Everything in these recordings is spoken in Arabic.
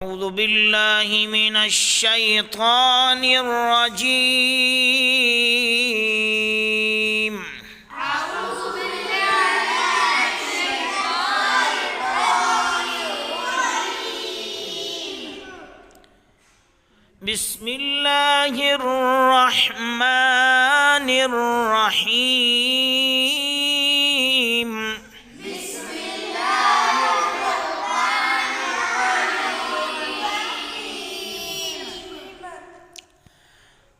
أعوذ بالله من الشيطان الرجيم. أعوذ بالله من الشيطان الرجيم. بسم الله الرحمن الرحيم. بسم الله الرحمن الرحيم.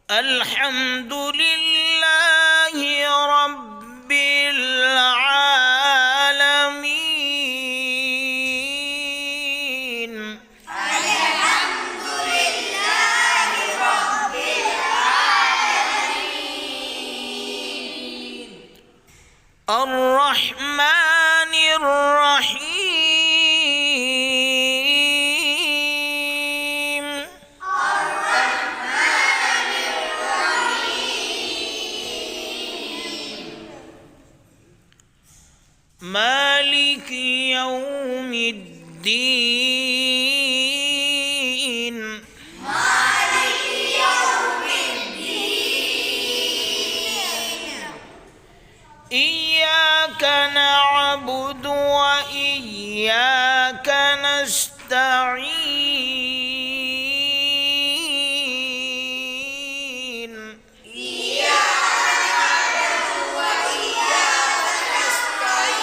الحمد لله رب العالمين. الحمد لله رب العالمين. الرحمن الرحيم. الرحمن الرحيم. مالك يوم الدين. مالك يوم الدين. إياك نعبد وإياك نستعين. إياك نعبد وإياك نستعين.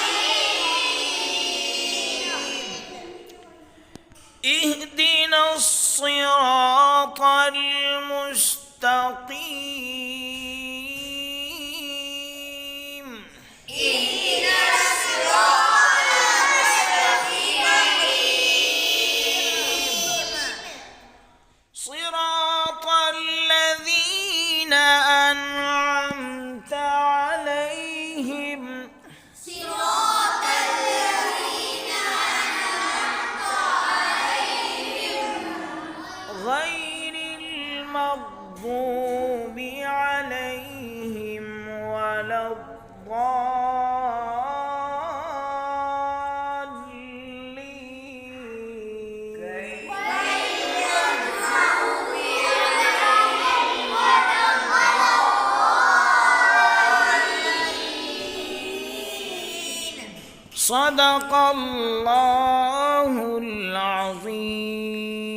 اهدنا الصراط المستقيم. اهدنا الصراط المستقيم. صراط الذين أنعمت عليهم صراط الذين أنعمت عليهم غير المغضوب عليهم ولا الضالين. صدق الله العظيم.